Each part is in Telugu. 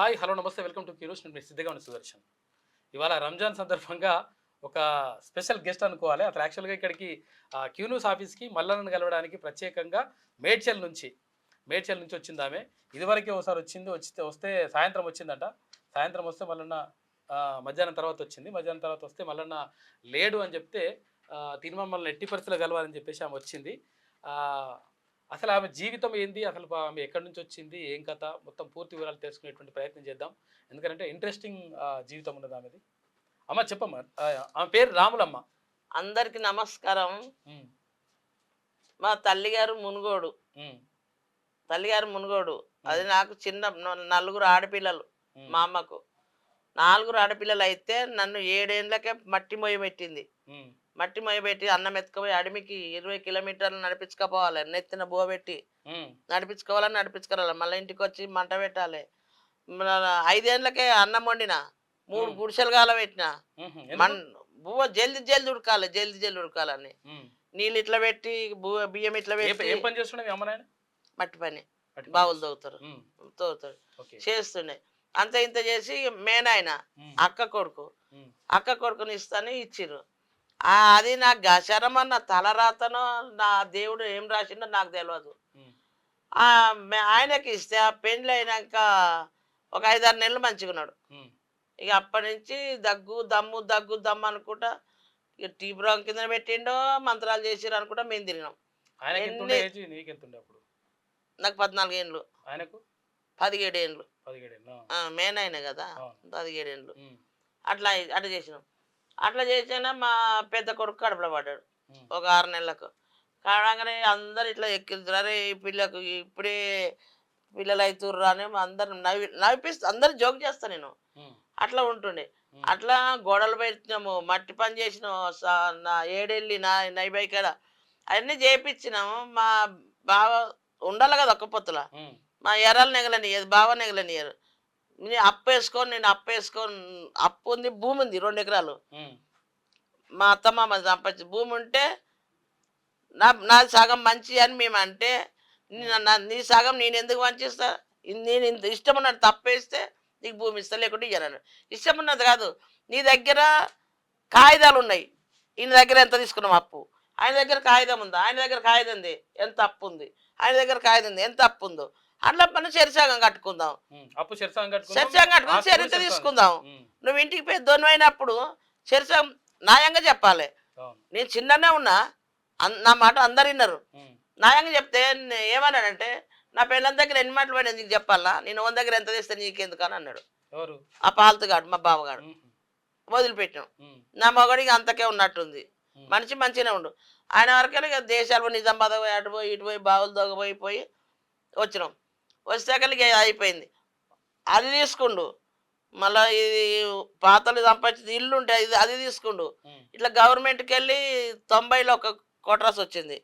హాయ్ హలో నమస్తే వెల్కమ్ టు న్యూస్. నేను మీ సిద్ధగాని సుదర్శన్. ఇవాళ రంజాన్ సందర్భంగా ఒక స్పెషల్ గెస్ట్ అనుకోవాలి. అతను యాక్చువల్గా ఇక్కడికి క్యూ న్యూస్ ఆఫీస్కి మల్లన్నను కలవడానికి ప్రత్యేకంగా మేడ్చల్ నుంచి వచ్చింది ఆమె. ఇదివరకే ఒకసారి వస్తే సాయంత్రం వచ్చిందట. సాయంత్రం వస్తే మల్లన్న మధ్యాహ్నం తర్వాత వచ్చింది. మధ్యాహ్నం తర్వాత వస్తే మల్లన్న లేడు అని చెప్తే తిని మమ్మల్ని ఎట్టి పరిస్థితుల్లో కలవాలని చెప్పేసి ఆమె వచ్చింది. అసలు ఆమె జీవితం ఏంది, అసలు ఆమె ఎక్కడి నుంచి వచ్చింది, ఏం కథ, మొత్తం పూర్తి వివరాలు తెలుసుకునేటువంటి ప్రయత్నం చేద్దాం. ఎందుకంటే ఇంట్రెస్టింగ్ జీవితం ఉన్నది ఆమెది. అమ్మ చెప్పమ్మా. ఆమె పేరు రాములమ్మ. అందరికి నమస్కారం. మా తల్లిగారు మునుగోడు. అది నాకు చిన్న నలుగురు ఆడపిల్లలు. మా అమ్మకు 4 ఆడపిల్లలు అయితే నన్ను 7 ఏళ్ళకే మట్టి మొయ్య పెట్టింది. మట్టి మొయ్యబెట్టి అన్నం ఎత్తుకుపోయి అడమికి 20 కిలోమీటర్లు నడిపించుకపోవాలి. నెత్తిన బోబెట్టి నడిపించుకోవాలి. మళ్ళీ ఇంటికి వచ్చి మంట పెట్టాలి. 5 ఏళ్ళకే అన్నం వండిన 3 గుడిసెలు కాల పెట్టిన. బువ్వ జల్ది ఉడకాలని నీళ్ళు ఇట్లా పెట్టి బియ్యం ఇట్లా పెట్టి మట్టి పని బావులు తవ్వుతారు చేస్తుండే. అంత ఇంత చేసి మేనాయన అక్క కొడుకుని ఇస్తాను ఇచ్చిర్రు. అది నాకు శరమన్న తలరాతనో నా దేవుడు ఏం రాసిండో నాకు తెలియదు. ఆయనకి ఇస్తే ఆ పెండ్లి అయినాక ఒక 5-6 నెలలు మంచిగా ఉన్నాడు. ఇక అప్పటి నుంచి దగ్గు దమ్ము అనుకుంటా ఇక టీ బ్రాం కింద పెట్టిండో మంత్రాలు చేసిరు అనుకుంటా మేము తిరిగినాం. నాకు 14 ఏళ్ళు, ఆయనకు 17 ఏళ్ళు. మేనైనా కదా 17 ఏళ్ళు. అట్లా చేసినాం. అట్లా చేసినా మా పెద్ద కొడుకు కడుపులో పడ్డాడు ఒక 6 నెలలకు. కావడంగానే అందరు ఇట్లా ఎక్కించారు. ఈ పిల్లకు ఇప్పుడే పిల్లలు అవుతుర్రు అని అందరు నవ్విపిస్తూ అందరు జోక్ చేస్తా నేను. అట్లా ఉంటుండే. అట్లా గోడలు పెట్టినాము, మట్టి పని చేసినాము. నా 7 ఏళ్ళి నైబై కాడ అవన్నీ చేయించినాము. మా బావ ఉండాలి కదా ఒక్క పొత్తుల. మా ఎర్రలు నెగలనియదు, బావ నెగలనియరు. నేను అప్పు వేసుకొని అప్పు ఉంది, భూమి ఉంది 2 ఎకరాలు. మా అత్తమ్మ సంపాదించి భూమి ఉంటే నాది సగం మంచి అని మేము అంటే నీ సగం నేను ఎందుకు మంచిస్తా, నేను ఇంత ఇష్టం ఉన్నట్టు తప్పేస్తే నీకు భూమి ఇస్తా, లేకుంటే ఇయ్యను. ఇష్టం ఉన్నది కాదు, నీ దగ్గర కాగితాలు ఉన్నాయి, ఈయన దగ్గర ఎంత తీసుకున్నాం అప్పు, ఆయన దగ్గర కాగితం ఉందా, ఆయన దగ్గర కాగితం ఉంది ఎంత అప్పు ఉంది, ఆయన దగ్గర కాగితం ఉంది ఎంత అప్పు ఉందో, అట్లా మనం చరిసాగం కట్టుకుందాం. చరిత్ర తీసుకుందాం. నువ్వు ఇంటికి పెద్దోను అయినప్పుడు చరిసాగం న్యాయంగా చెప్పాలి. నేను చిన్ననే ఉన్నా, నా మాట అందరు విన్నారు. న్యాయంగా చెప్తే ఏమన్నాడంటే నా పిల్లల దగ్గర ఎన్ని మాటలు పడి నీకు చెప్పాలా, నేను 1 దగ్గర ఎంత తెస్తే నీకెందుకు అని అన్నాడు. ఆ పాలతుగాడు మా బావగాడు. వదిలిపెట్టాం. నా మగడికి అంతకే ఉన్నట్టుంది. మనిషి మంచిగానే ఉండు. ఆయన వరకే ఇక దేశాలు నిజామాబాద్ పోయి అటు పోయి ఇటు పోయి బావులు దొగపోయి వచ్చినాం. వచ్చేకలికి అయిపోయింది. అది తీసుకుండు. మళ్ళీ ఇది పాతలు సంపాదించి ఇల్లు ఉంటే అది తీసుకుండు. ఇట్లా గవర్నమెంట్కి వెళ్ళి 90లో ఒక కోట్రాస్ వచ్చింది.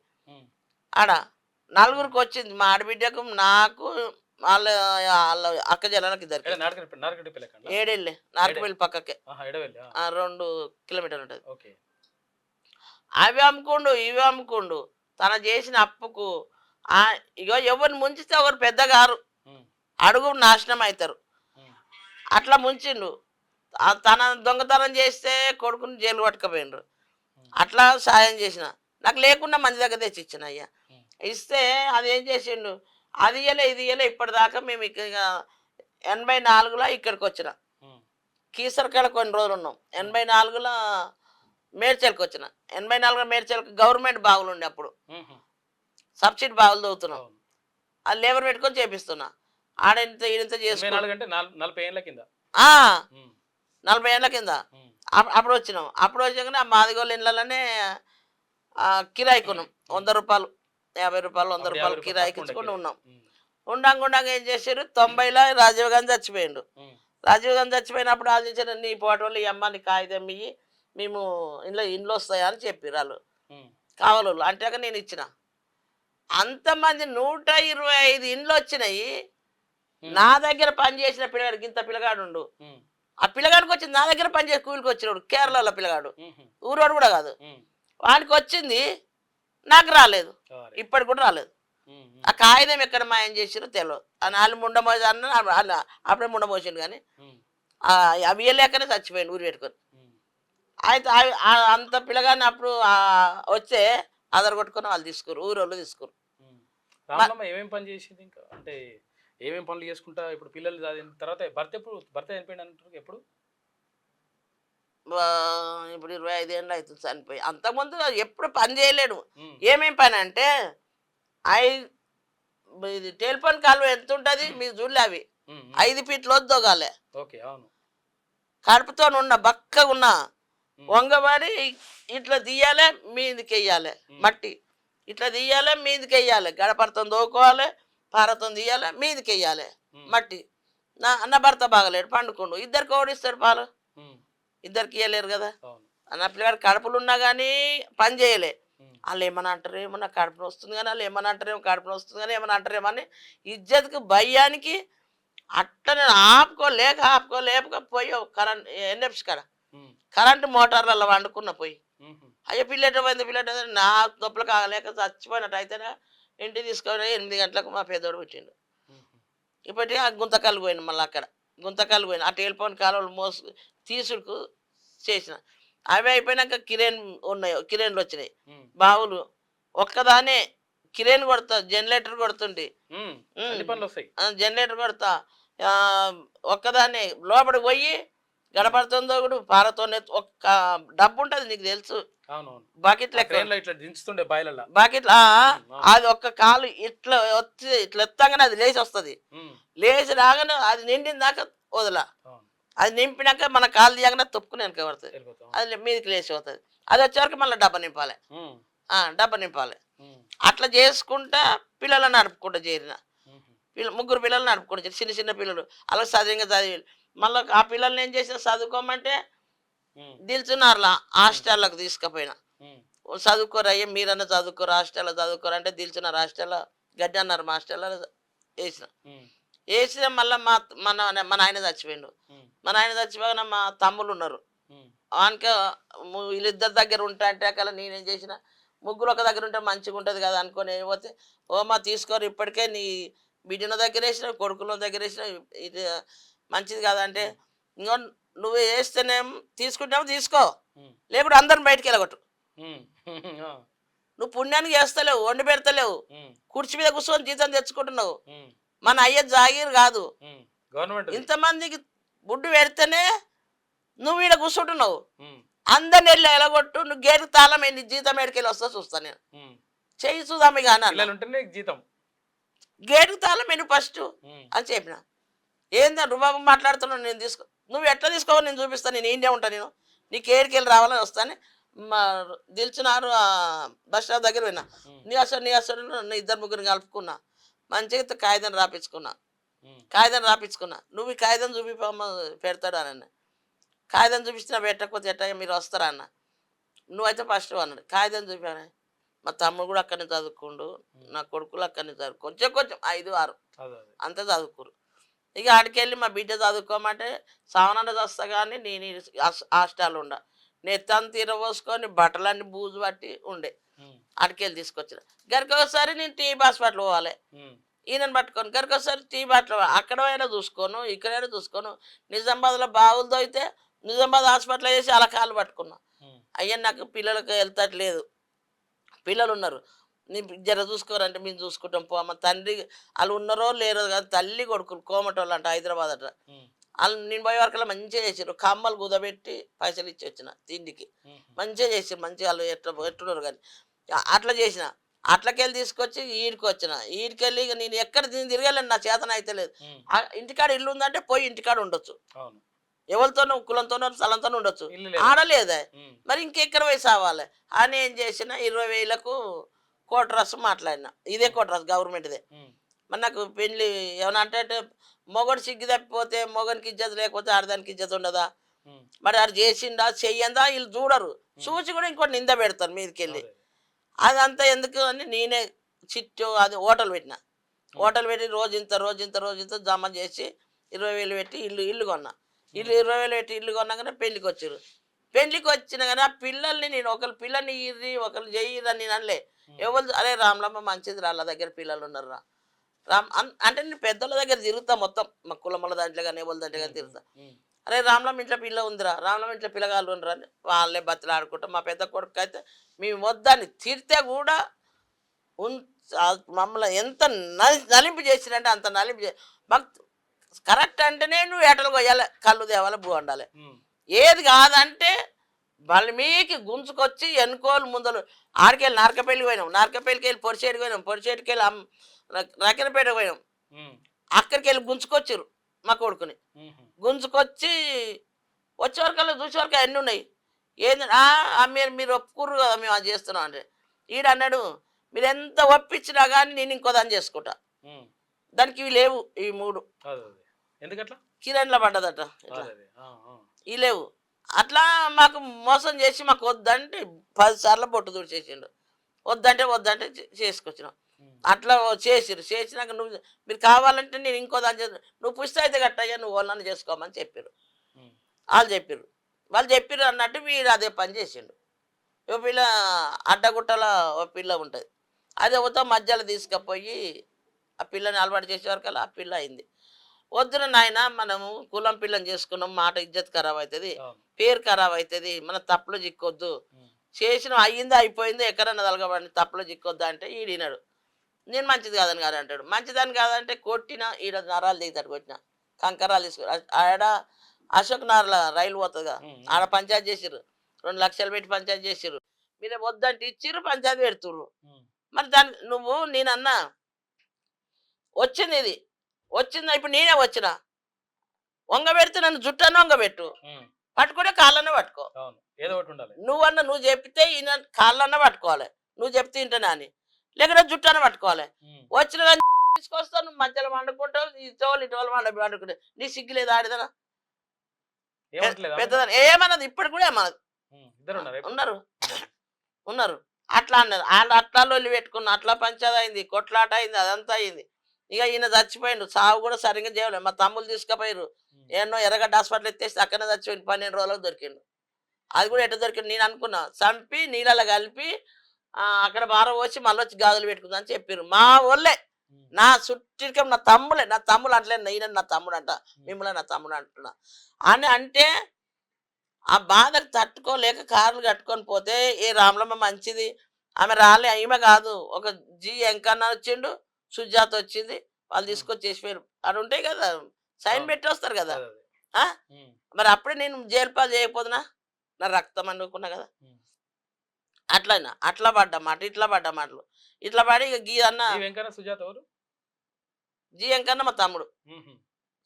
ఆడ 4గురికి వచ్చింది. మా ఆడబిడ్డకు, నాకు, వాళ్ళ అక్క జనానికి 7 ఏళ్ళే. నార్కపల్లి పక్కకే 2 కిలోమీటర్లు ఉంటుంది. అవి అమ్ముకుండు ఇవి అమ్ముకుండు. తన చేసిన అప్పుకు ఇగో ఎవరిని ముంచితే ఒకరు పెద్దగారు, అడుగు నాశనం అవుతారు. అట్లా ముంచిండు. తన దొంగతనం చేస్తే కొడుకుని జైలు పట్టుకపోయిండ్రు. అట్లా సాయం చేసిన. నాకు లేకుండా మంచి దగ్గర తెచ్చి ఇచ్చిన. అయ్యా ఇస్తే అది ఏం చేసిండు, అది ఇయ్యలే ఇది ఇయ్యలే. ఇప్పటిదాకా మేము ఇక 84లో ఇక్కడికి వచ్చిన. కీసరకాడ కొన్ని రోజులు ఉన్నాం. 84లో మేడ్చల్కి వచ్చిన. 84లో మేడ్చల్కి గవర్నమెంట్ బావులు ఉండే అప్పుడు, సబ్సిడీ బావులు చదువుతున్నాం. అది లేబర్ పెట్టుకొని చేపిస్తున్నా. ఆడంత ఈడంత చేసుకున్నా. 40 ఏళ్ళ కింద అప్పుడు వచ్చినాం. అప్పుడు వచ్చాక మాదిగోళ్ళ ఇళ్ళలోనే కిరాయి కొన్నాం. 100 రూపాయలు 50 రూపాయలు 100 రూపాయలు కిరాయికి ఇచ్చుకొని ఉన్నాం. ఉండంగా ఏం చేశారు, 90లో రాజీవ్ గాంధీ చచ్చిపోయిండు. రాజీవ్ గాంధీ చచ్చిపోయినప్పుడు ఆలోచించారు, నీ పోటీ వాళ్ళు ఈ అమ్మ నీ కాగితం ఇయ్యి మేము ఇంట్లో వస్తాయా అని చెప్పారు వాళ్ళు కావాలి. అంటాక నేను ఇచ్చిన. అంతమంది 125 ఇండ్లు వచ్చినాయి. నా దగ్గర పనిచేసిన పిల్లగాడికి ఇంత పిల్లగాడు ఉండు. ఆ పిల్లగాడికి వచ్చింది నా దగ్గర పనిచేసి కూలికి వచ్చినాడు. కేరళలో పిల్లగాడు, ఊరోడు కూడా కాదు. వానికి వచ్చింది, నాకు రాలేదు. ఇప్పటికి కూడా రాలేదు. ఆ కాగితం ఎక్కడ మాయం చేసిరో తెలియదు. ఆ నాలుగు ముండమోసి అన్న అప్పుడే ముండమోసిండు కానీ అవి ఇయ్యలేకనే చచ్చిపోయింది ఊరు పెట్టుకొని. అయితే అంత పిల్లగాని అప్పుడు వచ్చే ఆధార్ కొట్టుకొని వాళ్ళు తీసుకురు, ఊరోళ్ళు తీసుకురు. రామలమ్మ ఏమేం పని చేసింది ఇంకా అంటే ఏమేం పనులు చేసుకుంటా ఇప్పుడు పిల్లలు చదివిన తర్వాత భర్త చనిపోయింది అంటారు ఎప్పుడు? ఇప్పుడు 25 ఏళ్ళు అవుతుంది చనిపోయి. అంతకుముందు ఎప్పుడు పని చేయలేడు. ఏమేం పని అంటే ఇది టెలిఫోన్ కాలువ ఎంత ఉంటుంది మీరు చూడలే, అవి 5 ఫీట్లు వద్దోగాలే. ఓకే, అవును. కడుపుతో ఉన్న బక్కగా ఉన్న వంగబడి ఇట్లా తీయాలి, మీదికి వెయ్యాలి మట్టి, ఇట్లా తీయాలి మీదికి వెయ్యాలి, గడపడతో దోకోవాలి, పారతో తీయాలి మీదికి వెయ్యాలి మట్టి. నా భర్త బాగలేడు, పండుకోండు, ఇద్దరికి ఓడిస్తాడు పాలు, ఇద్దరికి ఇవ్వలేరు కదా. నా పిల్లగాడు కడుపులు ఉన్నా కానీ పని చేయలే. వాళ్ళు ఏమన్నా అంటారేమో నాకు కడుపున వస్తుంది కానీ, వాళ్ళు ఏమన్నా అంటారేమో కడుపున వస్తుంది కానీ ఏమన్నా అంటారేమో అని ఇజ్జత్కి భయానికి అట్లా నేను ఆపుకోలేక పోయి కరెంట్ ఎన్ఎఫ్సి కాడ కరెంటు మోటార్లలో వండుకున్న పోయి. అయ్యో పిల్లెటమైంది నా నొప్పులు కాగలేక చచ్చిపోయినట్టు అయితేనే ఇంటికి తీసుకొని 8 గంటలకు మా పెద్దోడు పుట్టిండు. ఇప్పటికీ ఆ గుంతకల్లు పోయిన, మళ్ళీ అక్కడ గుంతకల్లు పోయిన ఆ టెలిఫోన్ కాలువలు తీసుకు చేసిన. అవి అయిపోయినాక కిరేన్లు వచ్చినాయి బావులు. ఒక్కదానే కిరేన్ కొడతా, జనరేటర్ కొడుతుంటే జనరేటర్ కొడతా, ఒక్కదాన్ని లోపలికి పోయి గడపడుతుందో కూడా పారతో ఒక్క డబ్బు ఉంటుంది నీకు తెలుసు, బకెట్ లెక్క బకెట్, అది ఒక్క కాలు ఇట్లా వచ్చి ఇట్లా ఎత్తాగానే అది లేచి వస్తుంది, లేచి రాగానే అది నిండిన దాకా వదలా, అది నింపినాక మన కాలు తీయగానే తొప్పుకుని వెనక పడుతుంది, అది మీదకి లేచి పోతుంది. అది వచ్చేవరకు మళ్ళీ డబ్బా నింపాలి. అట్లా చేసుకుంటా పిల్లలను నడుపుకుంటూ చేరిన. ముగ్గురు పిల్లలు నడుపుకుంటూ చిన్న చిన్న పిల్లలు అలా చదివి మళ్ళీ ఆ పిల్లల్ని ఏం చేసిన చదువుకోమంటే దిల్చున్నారులా హాస్టల్లకు తీసుకుపోయినా. చదువుకోరయ్యా మీరన్నా చదువుకోరు, హాస్టల్లో చదువుకోరు అంటే దిల్చున్నారు హాస్టల్లో గడ్డి అన్నారు, మా హాస్టల్లో వేసిన మళ్ళీ మన ఆయన చచ్చిపోయిండు. మన ఆయన చచ్చిపోయిన మా తమ్ముళ్ళు ఉన్నారు, వానిక వీళ్ళిద్దరి దగ్గర ఉంటా అంటే అక్కడ నేనేం చేసిన ముగ్గురు ఒక దగ్గర ఉంటే మంచిగా ఉంటుంది కదా అనుకొని పోతే, ఓమా తీసుకోరు ఇప్పటికే నీ బిడ్డల దగ్గర వేసిన కొడుకుల దగ్గర వేసిన ఇది మంచిది కదా అంటే, ఇంకో నువ్వు వేస్తేనేమో తీసుకుంటావు తీసుకో, లేకపోతే అందరిని బయటికి వెళ్ళగొట్టు, నువ్వు పుణ్యానికి చేస్తలేవు, వండి పెడతలేవు, కుర్చీ మీద కూర్చొని జీతం తెచ్చుకుంటున్నావు, మన అయ్య జాగీర్ కాదు, ఇంతమందికి బుడ్డు పెడితేనే నువ్వు ఈడ కూర్చుంటున్నావు, అందరిని వెళ్ళి ఎలగొట్టు, నువ్వు గేటు తాళం నీ జీతం ఎడికెళ్ళి వస్తా చూస్తాను నేను, చెయ్యి చూదామి కానీ జీతం గేటుకు తాళం నువ్వు ఫస్ట్ అని చెప్పిన. ఏందా రుబాబు మాట్లాడుతున్నావు, నేను నువ్వు ఎట్లా తీసుకోవాలి నేను చూపిస్తాను, నేను ఇండియా ఉంటాను, నేను నీకు ఏడికెళ్ళి రావాలని వస్తాను. మా దిల్చున్నారు బస్ స్టాప్ దగ్గర పోయినా, నీ అసలు ఇద్దరు ముగ్గురిని కలుపుకున్నా, మంచిగా కాగితం రాపించుకున్నా. నువ్వు ఈ కాగితం చూపిపోమ్మ పెడతాడు అని, కాగితం చూపించినా పెట్టకపోతే ఎట్టా మీరు వస్తారా అన్న, నువ్వైతే ఫస్ట్ అన్నాడు. కాగితం చూపాను, మా తమ్ముడు కూడా అక్కడనే చదువుకుండు, నా కొడుకులు అక్కడనే చదువు కొంచెం 5, 6 అంతా చదువుకోరు. ఇక ఆడికెళ్ళి మా బిడ్డ చదువుకోమంటే సావనండ వస్తా కానీ నేను హాస్టల్ ఉండ, నెత్తం తీరబోసుకొని బట్టలన్నీ బూజు పట్టి ఉండే, ఆడికెళ్ళి తీసుకొచ్చిన. గరికి ఒకసారి నేను టీబీ హాస్పిటల్ పోవాలి, ఈయనను పట్టుకొని గరికి ఒకసారి టీబీ హాస్పిటల్ అక్కడ అయినా చూసుకోను ఇక్కడైనా చూసుకోను. నిజామాబాద్లో బావులతో అయితే నిజామాబాద్ హాస్పిటల్ చేసి అలా కాలు పట్టుకున్నా. అయ్యా నాకు పిల్లలకు వెళ్తట్లేదు, పిల్లలు ఉన్నారు, నీ జర చూసుకోరంటే మేము చూసుకుంటాం పో అమ్మ. తండ్రి వాళ్ళు ఉన్నారో లేరో కానీ తల్లి కొడుకులు కోమటోళ్ళు అంట, హైదరాబాద్ అట. వాళ్ళు నేను పోయే వరకల్లా మంచిగా చేసారు, కమ్మలు కుదబెట్టి పైసలు ఇచ్చి వచ్చిన తిండికి, మంచిగా చేసారు, మంచిగా వాళ్ళు ఎట్టున్నారు కానీ అట్లా చేసిన. అట్లకెళ్ళి తీసుకొచ్చి ఈడికి వచ్చిన, ఈడికెళ్ళి ఇక నేను ఎక్కడ తిరగలేను, నా చేతన అయితే లేదు. ఇంటికాడ ఇల్లు ఉందంటే పోయి ఇంటికాడ ఉండొచ్చు, ఎవరితోనూ కులంతోనో స్థలంతోనూ ఉండొచ్చు, ఆడలేదా మరి ఇంకెక్కడ వయసు అవ్వాలి అని ఏం చేసిన 20,000కు కోటరాసు మాట్లాడిన. ఇదే కోటరాసు గవర్నమెంట్దే. మరి నాకు పెళ్ళి ఏమన్నా అంటే మొగడు సిగ్గు తప్పిపోతే మొగనికి ఇజ్జత లేకపోతే ఆడదానికి ఇజ్జత ఉండదా, మరి ఆడు చేసిండా చెయ్యందా వీళ్ళు చూడరు, చూసి కూడా ఇంకోటి నింద పెడతారు మీదకి వెళ్ళి. అదంతా ఎందుకు అని నేనే చిట్టు అది హోటల్ పెట్టిన, హోటల్ పెట్టి రోజు ఇంత జమ చేసి 20,000 పెట్టి ఇల్లు కొన్నా. 20,000 పెట్టి ఇల్లు కొన్నాకనే పెళ్ళికి వచ్చారు. పెళ్ళికి వచ్చిన కానీ ఆ పిల్లల్ని నేను ఒకరు పిల్లల్ని ఇర్రి ఒకరు చెయ్యిరని నేను అనలే, ఎవరు అరే రామ్లమ్మ మంచిది రా, వాళ్ళ దగ్గర పిల్లలు ఉన్నారు రా అంటే నేను పెద్దోళ్ళ దగ్గర తిరుగుతా, మొత్తం మా కులమ్మల దాంట్లో కానీ ఎవరి దాంట్లో కానీ తిరుగుతా. అరే రామ్లమ్మ ఇంట్లో పిల్ల ఉందిరా, రామ్లమ్మ ఇంట్లో పిల్లగాళ్ళు ఉండరా అని వాళ్ళే బతులు ఆడుకుంటాం. మా పెద్ద కొడుకు అయితే మేము వద్దని తిడితే కూడా మమ్మల్ని ఎంత నలింపు చేసినంటే అంత నలింపు మాకు కరెక్ట్ అంటేనే నువ్వు ఏటలు కొయ్యాలి, కళ్ళు తేవాలి, భూ ఉండాలి. ఏది కాదంటే బలిమీకి గుంజుకొచ్చి ఎన్నుకోలు ముందలు ఆడికెళ్ళి నార్కపల్లికి పోయినాం, నార్కపల్లికి వెళ్ళి పొడిచేటికి పోయినాం, పొడిచేటికి వెళ్ళి రకినపేటకు పోయినాం. అక్కడికి వెళ్ళి గుంజుకొచ్చారు మా కొడుకుని. గుంజుకొచ్చి వచ్చేవరకల్లా చూసేవరకు అన్నీ ఉన్నాయి. ఏంది మీరు ఒప్పుకుర్రు కదా మేము అది చేస్తున్నాం అంటే ఈడు అన్నాడు, మీరు ఎంత ఒప్పించినా కానీ నేను ఇంకో దాన్ని చేసుకుంటా. దానికి ఇవి లేవు, ఇవి 3 ఎందుకట్లా కిరణ్లో పడ్డదట, ఇవి లేవు. అట్లా మాకు మోసం చేసి మాకు వద్దంటే 10 సార్లు బొట్టు తుడిచేసిండు. వద్దంటే చేసుకొచ్చినాం. అట్లా చేసినాక మీరు కావాలంటే నేను ఇంకో దాన్ని చేస్తాను, నువ్వు పుస్తకం అయితే కట్టయ్యా, నువ్వు వాళ్ళని చేసుకోమని చెప్పారు. వాళ్ళు చెప్పారు అన్నట్టు వీడు అదే పని చేసిండు. ఓ పిల్ల అడ్డగుట్టల ఓ పిల్ల ఉంటుంది, అది ఎవరితో మధ్యలో తీసుకుపోయి ఆ పిల్లని అలవాటు చేసేవరకల్లా ఆ పిల్ల అయింది. వద్దున నాయన మనము కులం పిల్లని చేసుకున్నాం, మాట ఇజ్జత్ ఖరాబ్ అవుతుంది, పేరు ఖరాబ్ అవుతుంది, మన తప్పులు చిక్కొద్దు, చేసిన అయ్యింది అయిపోయింది, ఎక్కడన్నా తలగబడి తప్పులు చిక్కొద్దు అంటే ఈడినాడు. నేను మంచిది కాదని కాదు అంటాడు. మంచిదని కాదంటే కొట్టిన ఈడ నరాలు దిగుతాడు, కొట్టిన కంకరాలు తీసుకు ఆడ అశోక్ నగర్ల రైలు పోతుందిగా, ఆడ పంచాయతీ చేసిర్రు, 2 లక్షలు పెట్టి పంచాయతీ చేసిర్రు. మీరు వద్దంటే ఇచ్చిర్రు, పంచాయతీ పెడుతుర్రు. మరి దాన్ని నేనన్నా వచ్చింది, ఇది వచ్చిందా, ఇప్పుడు నేనే వచ్చిన వంగబెడితే నన్ను జుట్టన్న వంగబెట్టు, పట్టుకుంటే కాళ్ళన్న పట్టుకో, నువ్వన్నా నువ్వు చెప్తే ఈయన కాళ్ళన్న పట్టుకోవాలి, నువ్వు చెప్తే ఇంటనే అని, లేకపోతే జుట్టన్న పట్టుకోవాలి. వచ్చిన కానీ తీసుకొస్తావు, నువ్వు మధ్యలో వండుకుంటావు, ఇటోళ్ళు వండుకుంటే నీ సిగ్గు లేదు ఆడిదనా పెద్దదని ఏమన్నది, ఇప్పటికి కూడా ఏమన్నది, ఉన్నారు అట్లా అన్నారు. వాళ్ళు అట్లా లొల్లి పెట్టుకున్న, అట్లా పంచాయతీ అయింది, కొట్లాట అయింది, అదంతా అయింది. ఇక ఈయన చచ్చిపోయిండు, సాగు కూడా సరిగ్గా చేయలేదు. మా తమ్ముళ్ళు తీసుకుపోయారు, ఎన్నో ఎర్రగడ్డ హాస్పిటల్ ఎత్తేసి అక్కడనే చచ్చిపోయింది, 12 రోజులకు దొరికిండు. అది కూడా ఎట్లా దొరికింది నేను అనుకున్నా, చంపి నీళ్ళలో కలిపి అక్కడ బార పోసి మళ్ళీ వచ్చి గాజులు పెట్టుకుందని చెప్పారు మా వాళ్ళే. నా చుట్టూ నా తమ్ముడు అట్లే, ఈయన నా తమ్ముడు అంట, మిమ్మల్ని నా తమ్ముడు అంటున్నా అని అంటే ఆ బాధకు తట్టుకోలేక కార్లు కట్టుకొని పోతే ఏ రామలమ్మ మంచిది, ఆమె రాలే, ఈమె కాదు, ఒక ఎంకన్నా వచ్చిండు, సుజాత వచ్చింది, వాళ్ళు తీసుకొచ్చి చేసిపోయారు. అది ఉంటాయి కదా, సైన్ పెట్టి వస్తారు కదా. మరి అప్పుడే నేను జైలు పాలు చేయకపోతున్నా, నా రక్తం అనుకున్నా కదా. అట్లా పడ్డా మాట, ఇట్లా పడ్డా మాటలు, ఇట్లా పడి ఇక గీ అన్న సుజాత ఎవరు, జీ ఎంకన్నా మా తమ్ముడు,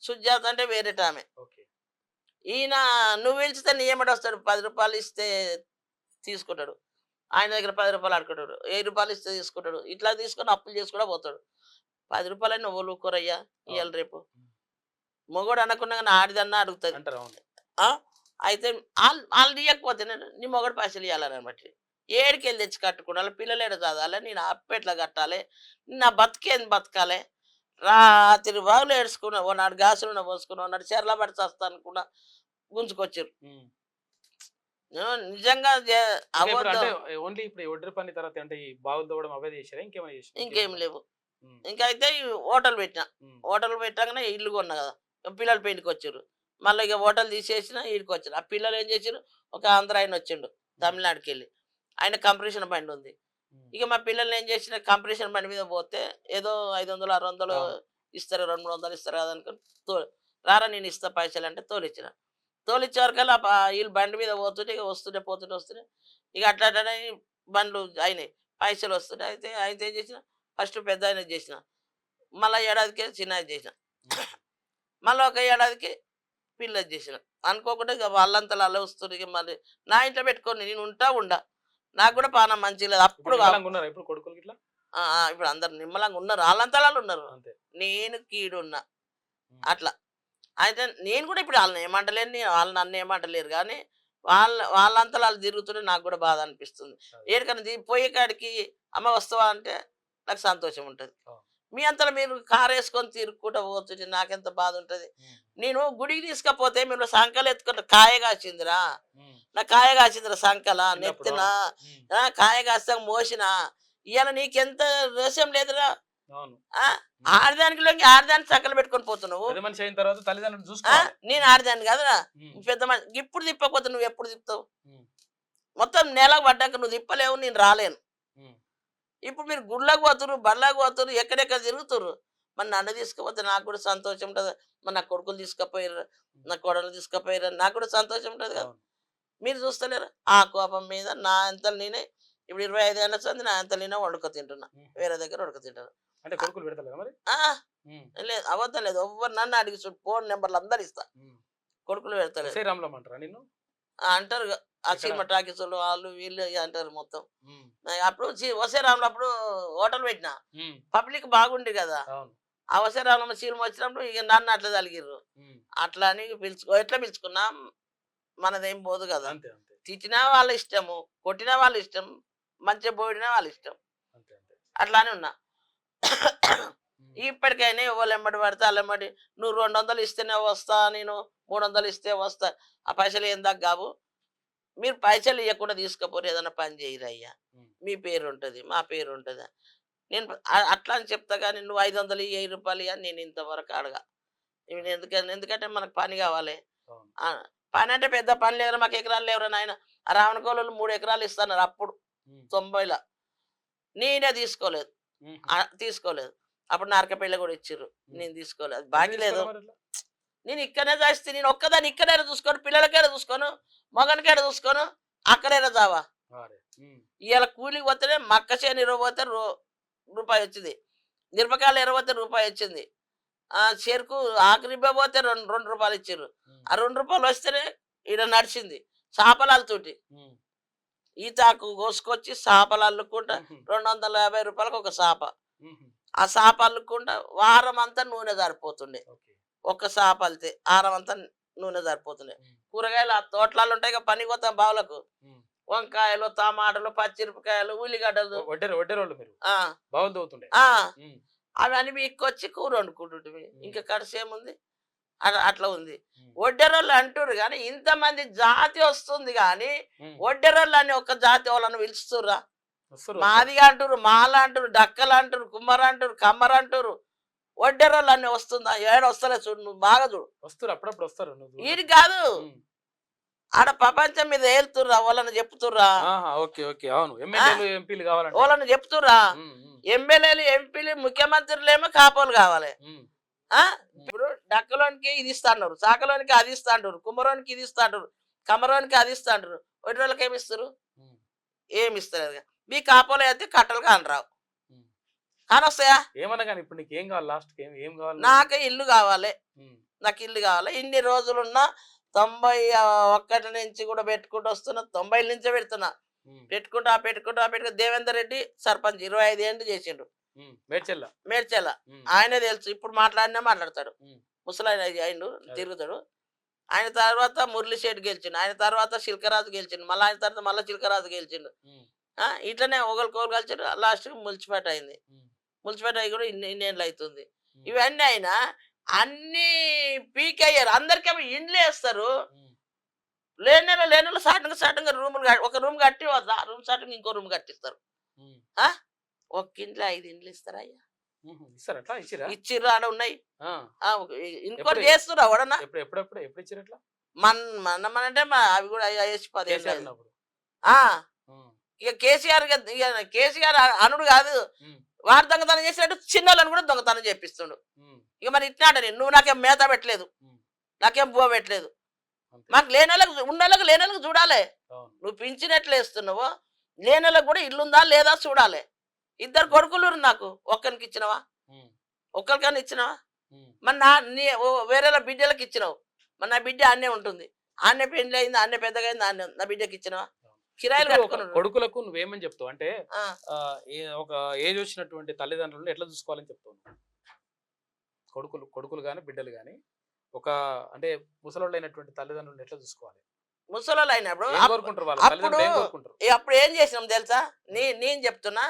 సుజాత అంటే వేరేట ఆమె. ఈయన నువ్వు పిలిచితే నీ ఏమటి వస్తాడు, 10 రూపాయలు ఇస్తే తీసుకుంటాడు, ఆయన దగ్గర 10 రూపాయలు ఆడుకుంటాడు, 1000 రూపాయలు ఇస్తే తీసుకుంటాడు, ఇట్లా తీసుకొని అప్పులు చేసి కూడా పోతాడు. 10 రూపాయలు నువ్వు ఊరుకోరయ్యా, ఇవాళ రేపు మొగోడు అనకుండా కానీ ఆడిదన్నా అడుగుతుంది. అయితే వాళ్ళు ఇవ్వకపోతే నీ మొగడు పైసలు ఇవ్వాలని బట్టి ఏడికి వెళ్ళి తెచ్చి కట్టుకోవాలి, పిల్లలు ఏడ చదవాలి, నేను అప్పెట్లా కట్టాలి, నా బతికేంది బతకాలి, రాత్రి బాగులు ఏడ్చుకున్నా, ఓనాడు గాసులు పోసుకున్నా, ఓనాడు చెర్ల పడి చస్తా అనుకున్నా, గుంజుకొచ్చారు. నిజంగా ఇంకేం లేవు. ఇంకైతే హోటల్ పెట్టాకనే ఇల్లు కొన్నా కదా, పిల్లలు పెళ్లికి వచ్చారు, మళ్ళీ ఇక హోటల్ తీసేసిన ఈడికి వచ్చారు. ఆ పిల్లలు ఏం చేశారు, ఒక ఆంధ్ర ఆయన వచ్చిండు తమిళనాడుకి వెళ్ళి, ఆయన కంప్రెషన్ బండి ఉంది. ఇక మా పిల్లల్ని ఏం చేసిన, కంప్రెషన్ బండి మీద పోతే ఏదో 500 600 ఇస్తారు, 200 ఇస్తారు కదా అనుకుని రారా నేను ఇస్తా పైసలు అంటే తోలిచ్చే వరకల్లా వీళ్ళు బండి మీద పోతుంటే ఇక వస్తుంటే ఇక అట్లా బండ్లు అయినాయి, పైసలు వస్తుంటాయి. అయితే ఏం చేసిన, ఫస్ట్ పెద్ద ఆయన చేసిన, మళ్ళీ ఏడాదికి చిన్న చేసిన, మళ్ళీ ఒక ఏడాదికి పిల్లలు చేసిన. అనుకోకుండా ఇక వాళ్ళంతా అలా వస్తుంది. ఇక మళ్ళీ నా ఇంట్లో పెట్టుకొని నేను ఉండా, నాకు కూడా పానం మంచిగా లేదు. అప్పుడు ఇప్పుడు అందరు నిమ్మలంగా ఉన్నారు, వాళ్ళంతా ఉన్నారు, నేను కీడున్నా అట్లా. అయితే నేను కూడా ఇప్పుడు వాళ్ళని ఏమంటలేను, వాళ్ళు నన్ను ఏమంటలేరు, కానీ వాళ్ళంతా వాళ్ళు తిరుగుతుంటే నాకు కూడా బాధ అనిపిస్తుంది. ఏడికన్నా పోయే కాడికి అమ్మ వస్తావా అంటే నాకు సంతోషం ఉంటుంది. మీ అంతలో మీరు కారు వేసుకొని తిరుగుకుంటూ పోతుంటే నాకెంత బాధ ఉంటుంది. నేను గుడికి తీసుకపోతే మీరు సంకలు ఎత్తుకుంటే కాయ కాసిందిరా, నా కాయ కాసిందిరా సంకల నెత్తిన, కాయ కాస్తాక మోసిన, ఇవాళ నీకెంత రోషం లేదురా. అవును. ఆ, ఆడదానికి లొంగి ఆడదాన్ని చక్కలు పెట్టుకొని పోతున్నావు. పెద్ద మనిషి అయిన తర్వాత తల్లిదండ్రులు ఆ, చూసుకోవాలి. నేను ఆడదాన్ని కాదురా. ఉమ్, పెద్ద మనిషి ఇప్పుడు తిప్పకపోతే నువ్వు ఎప్పుడు తిప్పుతావు? ఉమ్, మొత్తం నెలకు పడ్డాక నువ్వు తిప్పలేవు, నేను రాలేను. ఉమ్, ఇప్పుడు మీరు గుళ్ళకు పోతురు, బళ్ళకు పోతురు, ఎక్కడెక్కడ తిరుగుతురు. మరి నన్ను తీసుకుపోతే నాకు కూడా సంతోషం ఉంటుంది. మరి నా కొడుకులు తీసుకుపోయారు, నా కోడలు తీసుకుపోయారు, నాకు కూడా సంతోషం ఉంటుంది కదా. అవును. మీరు చూస్తలేరు ఆ కోపం మీద నా అంతలు నేనే ఇప్పుడు 25 ఏళ్ళ సంది నా అంతలు నేనే వండుకో తింటున్నా, ఉమ్. వేరే దగ్గర వండుకో తింటున్నా. అంటే కొడుకులు పెడతలేదా మరి? ఆ, ఉమ్, లేదు అబద్ధం లేదు. ఎవ్వరు నన్ను అడిగి చూడు, ఫోన్ నెంబర్లు అందరు ఇస్తా, ఉమ్. కొడుకులు పెడతలేదు. ఎస్ఐ రామలం అంటారా నిన్ను? అంటారు ఆ ఎక్కడ? సినిమా టాకీసులు వాళ్ళు వీళ్ళు ఇక అంటారు మొత్తం. ఉమ్, అప్పుడు వసే రాములు అప్పుడు హోటల్ పెట్టిన ఉమ్, పబ్లిక్ బాగుండి కదా. అవును. ఆ వసే రాములమ్మ సినిమా వచ్చినప్పుడు ఇక నన్ను అట్లా తలిగిర్రు. ఉమ్, అట్లా అని ఎట్లా పిలుచుకున్నా మనదేం పోదు కదా. అంతే అంతే తిట్టినా వాళ్ళ ఇష్టము, కొట్టినా వాళ్ళ ఇష్టం, మంచిగా పోయినా వాళ్ళ ఇష్టం. అంతే అంతే. అట్లానే ఉన్నా. ఉమ్, ఇప్పటికైనా ఎవరు ఎమ్మడి పడితే వాళ్ళ ఎమ్మడి నువ్వు 200 ఇస్తేనే వస్తా, నేను 300 ఇస్తే వస్తా. ఆ పైసలు ఏం దాకా కావు. మీరు పైసలు ఇవ్వకుండా తీసుకుపోరు, ఏదైనా పని చేయరు అయ్యా, ఉమ్, మీ పేరు ఉంటుంది, మా పేరు ఉంటుంది. నేను అట్లా అని చెప్తా కానీ నువ్వు 500 1000 అని నేను ఇంతవరకు అడగా. ఇవి ఎందుకంటే మనకు పని కావాలి. అవును. ఆ, పని అంటే పెద్ద పని లేవరా, మాకు ఎకరాలు లేవరా నాయన. ఆ రావణకోళ్ళు 3 ఎకరాలు ఇస్తున్నారు అప్పుడు ఉమ్, 90లో. నేనే తీసుకోలేదు. ఉమ్. తీసుకోలేదు. అప్పుడు నారకపల్లి కూడా ఇచ్చిర్రు, నేను తీసుకోలేదు. అది ఎందుకు బాకీ లేదు. తీసుకోలే మరి అట్లా? నేను ఇక్కడనే చేస్తే నేను ఒక్కదాన్ని ఇక్కడైనా చూసుకోను, పిల్లలకైనా చూసుకోను, మగనికైనా చూసుకోను, అక్కడైనా చావా. అరే, ఉమ్, ఇవాళ కూలికి పోతేనే మక్క చేను 20 పోతే రూపాయి వచ్చింది, మిరపకాయలు 20 పోతే రూపాయి వచ్చింది, చెరుకు ఆఖరిబ్బ పోతే 2 రూపాయలు ఇచ్చారు. ఉమ్, ఆ 2 రూపాయలు వస్తేనే ఈడ నడిచింది. చేపలతోటి ఉమ్, ఈతాకు కోసుకొచ్చి చేపలు అల్లుకుంటా ఉమ్, 250 రూపాయలకు ఒక చేప. ఉమ్. ఆ చేప అల్లుకుంటా వారం అంతా నూనె సరిపోతుండే. ఓకే. ఒక్క చేప అల్లితే వారం అంతా నూనె సరిపోతుండే. ఉమ్, కూరగాయలు ఆ తోటలలో ఉంటాయి కదా, పని పోతాం బావులకు. ఉమ్. వంకాయలు, టమాటాలు, పచ్చిమిరపకాయలు, ఉల్లిగడ్డలు. వడ్డేరోళ్ళు మీరు ఆ, బావులు తవ్వుతుండే. ఆ, ఉమ్, అవన్నీ మీకొచ్చి కూర వండుకుంటుంటివి. ఇంకా కడిసేముంది, అట్లా ఉంది. ఉమ్, ఒడ్డెరోళ్ళు అంటారు కానీ ఇంతమంది జాతి వస్తుంది కానీ ఉమ్. ఒడ్డెరోళ్ళు అని ఒక జాతి వాళ్ళని పిలుస్తుర్రా? వస్తారు వస్తారు. మాదిగా అంటారు, మాల అంటారు, డక్కలు అంటారు, కుమ్మర అంటారు, కమ్మర అంటారు. ఒడ్డెరోళ్ళు అని వస్తుందా? ఏడు వస్తలే చూడు, నువ్వు బాగా చూడు. వస్తారు అప్పుడప్పుడు వస్తారు. నువ్వు ఇది కాదు, ఉమ్. ఆడ ప్రపంచం మీద ఏలుతుర్రా, వాళ్ళని చెప్తుర్రా, ఆహా, ఓకే ఓకే. అవును. ఎమ్మెల్యేలు ఎంపీలు కావాలంటే. వాళ్ళని చెప్తుర్రా. ఉమ్, ఉమ్, ఎమ్మెల్యేలు, ఎంపీలు, ముఖ్యమంత్రులేమో కాపోలు కావాలి. ఉమ్, ఆ, ఇప్పుడు డక్కలోనికి ఇది ఇస్తాంటారు, చాకలోనికి అది ఇస్తాంటారు, కుమ్మరోనికి ఇది ఇస్తాంటారు, కమ్మరోనికి అది ఇస్తాంటారు. ఒడ్డోళ్ళకి ఏమి ఇస్తారు? ఉమ్, ఏమి ఇస్తారు? మీ కాపోలు అయితే కట్టలు కానరావు, ఉమ్. కానొస్తాయా? ఏమన్నా కానీ ఇప్పుడు నీకు ఏం కావాలి? లాస్ట్ ఏం ఏం కావాలి? నాకు ఇల్లు కావాలి, ఉమ్, నాకు ఇల్లు కావాలి. ఇన్ని రోజులున్నా 91 నుంచి కూడా పెట్టుకుంటూ వస్తున్నా, 90 నుంచే పెడుతున్నా. ఉమ్, పెట్టుకుంటా దేవేందర్ రెడ్డి సర్పంచ్ 25 ఏళ్ళు చేసిండు ఉమ్. మేడ్చెల్ల. మేడ్చెల్ల. ఉమ్, ఆయనే తెలుసు, ఇప్పుడు మాట్లాడినా మాట్లాడతాడు. ఉమ్. ముసలాయన అయిండు, తిరుగుతాడు. ఆయన తర్వాత మురళిశెట్టి గెలిచిండు, ఆయన తర్వాత శిల్కరాజు గెలిచిండు, మళ్ళీ ఆయన తర్వాత మళ్ళీ శిల్కరాజు గెలిచిండు. ఉమ్, ఇట్లనే ఒకరికొకరు కలిసిండు. లాస్ట్కి మున్సిపేట అయింది. ఉమ్, మున్సిపేట అయ్యి కూడా ఇన్నేళ్ళు అవుతుంది. ఉమ్. ఇవన్నీ అయినా అన్ని పీక్ అయ్యారు. అందరికేమో ఇండ్లు వేస్తారు, ఉమ్. లేని సాటంగా రూములు ఒక రూమ్ కట్టి ఆ రూమ్ సాటంగా ఇంకో రూమ్ కట్టిస్తారు. ఉమ్. ఒక ఇంట్లో 5 ఇండ్లు ఇస్తారా అయ్యా? ఉహు. ఇస్తారా అట్లా? ఇచ్చిరా? ఇచ్చిర్రు, ఆడ ఉన్నాయి. ఆ. ఇంకోటి ఎప్పుడు? చేస్తున్నా ఎవడన్నా. ఎప్పుడు ఇచ్చిరు అట్లా? మన అవి కూడా అయ్యేసి 10 ఏళ్ళు కేసీఆర్ అయింది. ఉన్నప్పుడు. ఉమ్, ఇక కేసీఆర్ అనుడు కాదు, ఉమ్, వాడు దొంగతనం చేసినట్టు చిన్నోళ్ళని కూడా దొంగతనం చేపిస్తుండు. ఉమ్, ఇక మరి ఇట్లాంట నేను, నువ్వు నాకేం మేత పెట్టలేదు, ఉమ్. నాకేం బువ్వ పెట్టలేదు. అంతే. మాకు ఉన్నోళ్ళకి లేనోళ్ళకి చూడాలి. అవును. నువ్వు పింఛనెట్లు వేస్తున్నావో లేనోళ్ళకి కూడా ఇల్లుందా లేదా చూడాలి. 2 కొడుకులు నాకు, ఒక్కరికి ఇచ్చినవా? ఉమ్, ఒక్కరికన్నా ఇచ్చినవా? ఉమ్. మరి వేరే బిడ్డలకు ఇచ్చినావు. మరి నా బిడ్డ ఆన్నే ఉంటుంది, ఆన్నే పెళ్లి అయింది, ఆన్నే పెద్దగా అయింది, ఆన్నే నా బిడ్డకి ఇచ్చినవా? కిరాయిలు ఇప్పుడు ఒక కట్టుకున్నాడు. కొడుకులకు నువ్వేమని చెప్తావు అంటే ఆ, ఒక ఏజ్ వచ్చినటువంటి తల్లిదండ్రులను ఎట్లా చూసుకోవాలని చెప్తావు? కొడుకులు కానీ బిడ్డలు కానీ ఒక అంటే ముసలోళ్ళు అయినటువంటి తల్లిదండ్రులను ఎట్లా చూసుకోవాలి? ముసలోళ్ళు అయినప్పుడు ఏం కోరుకుంటారు వాళ్ళు? తల్లిదండ్రులు ఏం కోరుకుంటారు? అప్పుడు ఏం చేసినాం తెలుసా? నేను చెప్తున్నా,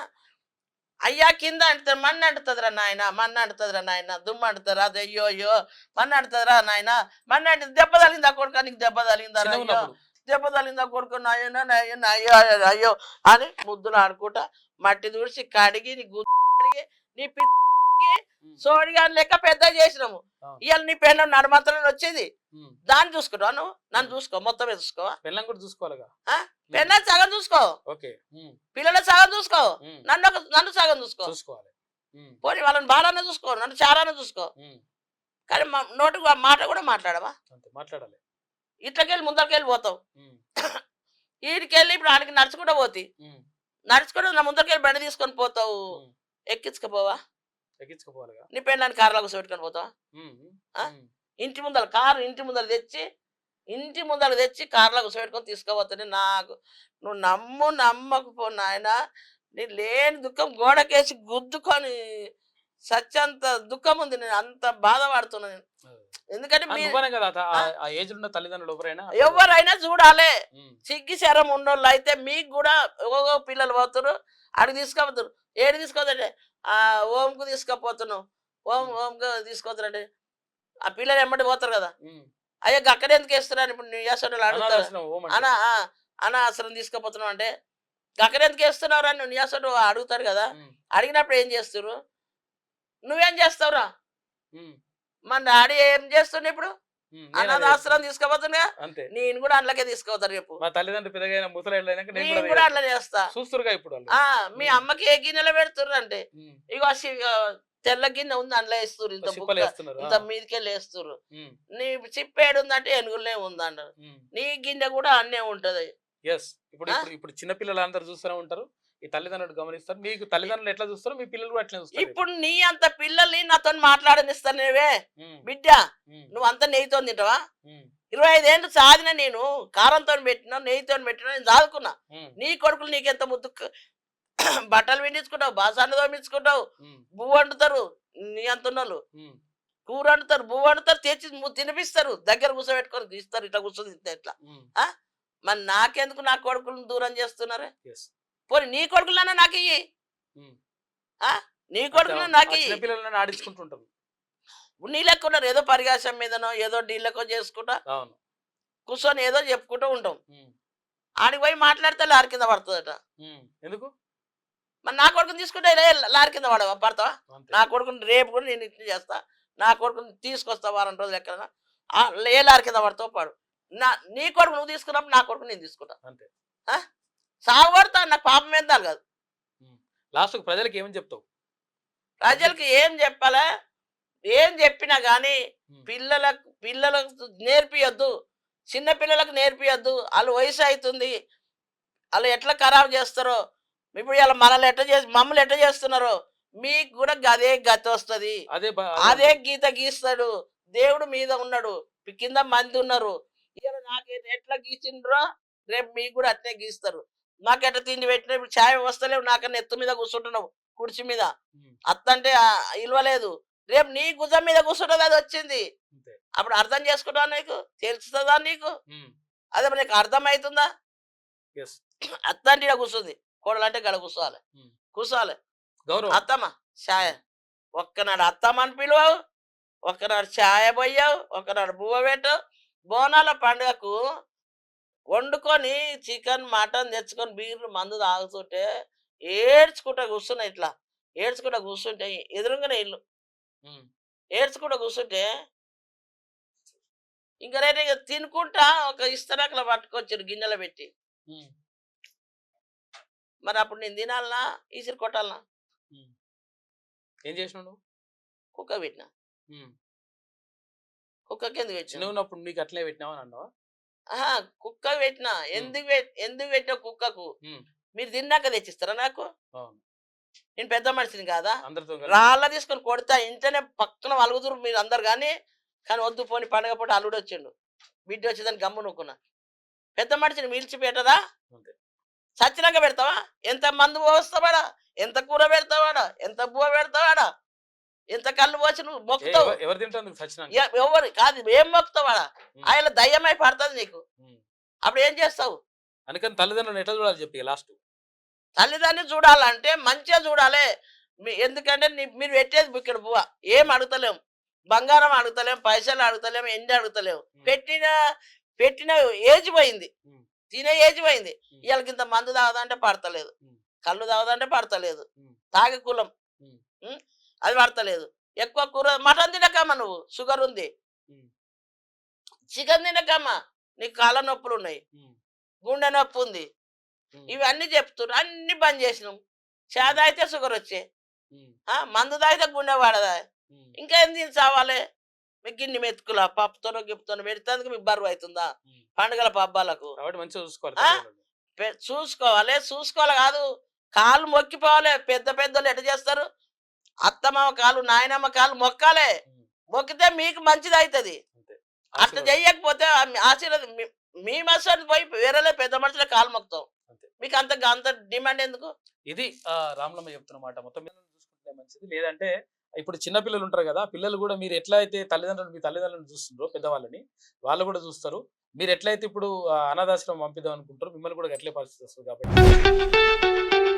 అయ్యా కింద అంటుతుంది, మన్ను అంటుతుందిరా నాయన, మన్ను అంటుతుందిరా నాయన, దుమ్ము అంటుతారా, అది అయ్యో మన్ను అంటుతుందిరా నాయన, మన్ను అంటే దెబ్బ తగిలిందా కొడుక, నీకు దెబ్బ తగిలిందా, చిన్నగా అయ్యో ఉన్నప్పుడు. దెబ్బ తగిలిందా కొడుకు, నాయన నాయన అయ్యో అయ్యో అని ముద్దులు ఆడుకుంటా మట్టి దూడిచి కడిగి నీ కడిగి నీ పిచ్చికి సోడిగా లెక్క పెద్ద చేసినాము. ఇవాళ నీ పెళ్ళం నడమంతరం వచ్చేది దాన్ని చూసుకుంటావా నువ్వు? నన్ను చూసుకో, మొత్తమే చూసుకోవా? పెళ్ళం కూడా చూసుకోవాలిగా. పెళ్ళ సగం చూసుకో, పిల్లల సగం చూసుకో, నన్ను సగం చూసుకోవాలి. పోనీ వాళ్ళని బాగానే చూసుకో, నన్ను చారానే చూసుకో. కానీ నోటి మాట కూడా మాట్లాడవా? మాట్లాడాలి. ఇట్లకెళ్ళి ముందరికెళ్ళి పోతావు. వీడికెళ్ళి ఇప్పుడు ఆడికి నడుచుకుంటూ పోతి, నడుచుకుంటూ నా ముందరికెళ్ళి బండి తీసుకొని పోతావు. ఎక్కించుకపోవా? ఎక్కించుకోవాలిగా. నీ పెళ్ళాన్ని కారులో కూర్చోబెట్టుకొని పోతావా? ఇంటి ముందర కారు ఇంటి ముందర తెచ్చి కారులో కూర్చోబెట్టుకొని తీసుకుపోతానే. నాకు నువ్వు నమ్మకపో నాయన, నీ లేని దుఃఖం గోడకేసి గుద్దుకొని సత్యంత దుఃఖం ఉంది. నేను అంత బాధపడుతున్నాను. ఎందుకంటే ఎవరైనా చూడాలి. సిగ్గి శరం ఉన్నోళ్ళు అయితే మీకు కూడా పిల్లలు పోతున్నారు, అడిగి తీసుకుపోతున్నారు. ఏడు తీసుకోదండి, ఓంకు తీసుకుపోతున్నావు, ఓంకు తీసుకోతారండి. ఆ పిల్లలు ఎమ్మటి పోతారు కదా, అయ్యో అక్కడ ఎందుకు వేస్తున్నారు? ఇప్పుడు నీ యాసోడు అడుగుతారు, అనాశ్రం తీసుకుపోతున్నావు అంటే అక్కడ ఎందుకు వేస్తున్నావు అని నీ యాసోడు అడుగుతారు కదా. అడిగినప్పుడు ఏం చేస్తారు? నువ్వేం చేస్తావురా? మన డాడీ ఏం చేస్తుండే ఇప్పుడు? అనాథాశ్రమం తీసుకుపోతున్నా, నేను కూడా అందులోకే తీసుకుపోతారు. చెప్పు, మా తల్లిదండ్రులు నేను కూడా అట్లా చేస్తా. ఇప్పుడు మీ అమ్మకి ఏ గిన్నెలో పెడుతుర్రు అంటే, ఇగో తెల్ల గిన్నె ఉంది అందులో వేస్తున్నారు, ఇంత మీదకెళ్ళి వేస్తున్నారు. నీ చిప్పేడు ఉందంటే ఎనుగులనే ఉందంటారు. నీ గిన్నె కూడా అన్నే ఉంటది. ఇప్పుడు చిన్నపిల్లలు అందరు చూస్తూనే ఉంటారు, ఈ తల్లిదండ్రులు గమనిస్తారు. మీకు తల్లిదండ్రులు ఎట్లా చూస్తారో మీ పిల్లలు కూడా అట్లా చూస్తారు. ఇప్పుడు నీ అంత పిల్లల్ని నాతో మాట్లాడనిస్తానేవే బిడ్డ, నువ్వు అంత నెయ్యితో తింటావా? 25 ఏళ్ళు సాధిన నేను, కారంతో పెట్టినా నెయ్యితో పెట్టినా, నేను చదువుకున్నా. నీ కొడుకులు నీకెంత ముద్దు బట్టలు విండించుకుంటావు, బాసాన్ని తోమించుకుంటావు, బువ్వ వండుతారు. నీ అంత ఉన్నోళ్ళు కూర వండుతారు, బువ్వ వండుతారు, తెచ్చి తినిపిస్తారు, దగ్గర కూర్చోబెట్టుకొని తీస్తారు. ఇట్లా కూర్చొని ఇట్లా. మరి నాకెందుకు నా కొడుకులను దూరం చేస్తున్నారు? పోనీ నీ కొడుకులన్నా నాకు ఇయ్యి, నీ కొడుకులు నాకు ఆడించుకుంటుంటారు. నీ లెక్క ఉన్నారు, ఏదో పరిగాసం మీదనో ఏదో డీళ్ళకో చేసుకుంటా కూర్చొని ఏదో చెప్పుకుంటూ ఉంటాం. ఆడికి పోయి మాట్లాడితే లారీ కింద పడుతుందట. ఎందుకు? మరి నా కొడుకుని తీసుకుంటే లారీ కింద పడతావా? నా కొడుకుని రేపు కూడా నేను ఇట్లా చేస్తా, నా కొడుకుని తీసుకొస్తా వారం రోజులు ఎక్కడైనా, ఏ లారీ కింద పడతావు పాడు. నీ కొడుకు నువ్వు తీసుకున్నప్పుడు నా కొడుకు నేను తీసుకుంటా. అంతే. సాగుపడతా, నాకు పాపం ఏందాలి కాదు. లాస్ట్ ప్రజలకు ఏమని చెప్తావు? ప్రజలకి ఏం చెప్పాలా? ఏం చెప్పినా కానీ పిల్లలకు నేర్పియొద్దు, చిన్న పిల్లలకు నేర్పియొద్దు. వాళ్ళు వయసు అవుతుంది, వాళ్ళు ఎట్లా ఖరాబ్ చేస్తారో, ఇప్పుడు ఇలా మమ్మల్ని ఎట్లా చేస్తున్నారో మీకు కూడా అదే గతి వస్తుంది. అదే గీత గీస్తాడు దేవుడు. మీద ఉన్నాడు, కింద మంది ఉన్నారు. ఇలా నాకు ఎట్లా గీసిండ్రో రేపు మీకు కూడా అట్లే గీస్తారు. నాకు ఎట్లా తిండి పెట్టినా ఇప్పుడు ఛాయ్ వస్తలేవు, నాకన్నా ఎత్తు మీద కూర్చుంటున్నావు, కుర్చీ మీద అత్తంటే ఇల్వలేదు. రేపు నీ గుజం మీద కూర్చుంటుంది, అది వచ్చింది. అప్పుడు అర్థం చేసుకుంటావా? నీకు తెలుస్తుందా? నీకు అదే నీకు అర్థమవుతుందా? అత్తంటే ఇక్కడ కూర్చుంది, కోడలంటే గడ కూర్చోవాలి. అత్తమ్మ ఛాయ, ఒక్కనాడు అత్తమ్మ అని పిలువావు, ఒక్కనాడు ఛాయ పోయావు, ఒక్కనాడు బువ్వ పెట్టావు. బోనాల పండుగకు వండుకొని చికెన్ మటన్ తెచ్చుకొని బీర్లు మందు తాగుతుంటే ఏడ్చుకుంటా కూర్చున్నా. ఇట్లా ఏడ్చుకుంటా కూర్చుంటే ఎదురుగానే ఇల్లు ఏడ్చుకుంటా కూర్చుంటే ఇంకా రేపు తినుకుంటా ఒక ఇస్తరాకులో పట్టుకొచ్చారు గిన్నెలో పెట్టి. మరి అప్పుడు నేను తినాలనా ఈసిరి కొట్టాలనా? ఏం చేసినావు నువ్వు? కుక్క పెట్టినా. కుక్కకి ఎందుకు పెట్టినా? ఉన్నప్పుడు నీకు అట్లే పెట్టినావని అన్నావా? కుక్క పెట్టినా. ఎందుకు పెట్టినా కుక్కకు? మీరు తిన్నాక తెచ్చిస్తారా నాకు? నేను పెద్ద మనిషిని కాదా? రాళ్ళ తీసుకొని కొడతా, ఇంటనే పక్కన అలుగుతురు మీరు అందరు. కానీ వద్దు పోని పండగ పూట అల్లుడు వచ్చిండు, బిడ్డ వచ్చేదాన్ని గమ్ము నూకున్నా. పెద్ద మనిషిని మిల్చి పెట్టదా? సచ్చినాక పెడతావా? ఎంత మందు పోస్తావాడా, ఎంత కూర పెడతావాడా, ఎంత బువ్వ పెడతావాడా, ఎంత కళ్ళు పోసి నువ్వు మొక్కుతావు. ఎవరు కాదు, ఏం మొక్కుతావాడా? ఆయన దయ్యమై పడుతుంది నీకు. అప్పుడు ఏం చేస్తావు? అందుకని తల్లిదండ్రులు ఎట్లా చూడాలి చెప్పి లాస్ట్? తల్లిదండ్రులు చూడాలంటే మంచిగా చూడాలి. ఎందుకంటే మీరు పెట్టేది ఇక్కడ బువ్వ ఏం అడుగుతలేము, బంగారం అడుగుతలేము, పైసలు అడుగుతలేము, ఎండి అడుగుతలేము. పెట్టిన ఏజ్ పోయింది, తినే ఏజ్ పోయింది. ఇవాళకి ఇంత మందు తాగదంటే పడతలేదు. కళ్ళు తాగదంటే పడతలేదు, ఉమ్. తాగే కులం ఉమ్. ఉం? అది పడతలేదు. ఎక్కువ కూర మటన్ తినకమ్మా, నువ్వు షుగర్ ఉంది. ఉమ్. చికెన్ తినకమ్మా, నీకు కాళ్ళ నొప్పులు ఉన్నాయి, ఉమ్. గుండె నొప్పి ఉంది. ఉమ్. ఇవన్నీ చెప్తున్నా, అన్ని బంద్ చేసినాం. చా తాగితే షుగర్ వచ్చే, ఉమ్. మందు తాగితే గుండె వాడదా. ఉమ్. ఇంకా ఏం తిని చావాలి? మీకు గిన్ని మెతుకులా పప్పుతోనో గిప్పుతోనో పెడితే మీకు బరువు అవుతుందా ఉమ్. పండుగల పబ్బాలకు? కాబట్టి మంచిగా చూసుకోవాలి ఆ? తల్లిదండ్రులు. చూసుకోవాలి కాదు, కాళ్ళు మొక్కిపోవాలి. పెద్ద పెద్దలు ఎట్లా చేస్తారు? అత్తమామ కాలు నాయనమ్మ కాలు మొక్కాలే. ఉమ్. మొక్కితే మీకు మంచిది అవుతుంది. అంతే. అట్లా ఆశీర్వాదం. చెయ్యకపోతే ఆశీర్వాదం మీ మనుషులు పోయి వేరేలే పెద్ద మనుషులే కాలు మొక్కుతాం. అంతే. మీకు అంత డిమాండ్ ఎందుకు? ఇది రామలమ్మ చెప్తున్నమాట. మొత్తం మీద చూసుకుంటే మంచిది. లేదంటే ఇప్పుడు చిన్న పిల్లలు ఉంటారు కదా, పిల్లలు కూడా మీరు ఎట్లా అయితే మీ తల్లిదండ్రులను చూస్తుండ్రో పెద్దవాళ్ళని, వాళ్ళు కూడా చూస్తారు. మీరు ఎట్లయితే ఇప్పుడు అనాథాశ్రమం పంపిద్దాం అనుకుంటారో మిమ్మల్ని కూడా అట్లే పరిస్థితి వస్తుంది కాబట్టి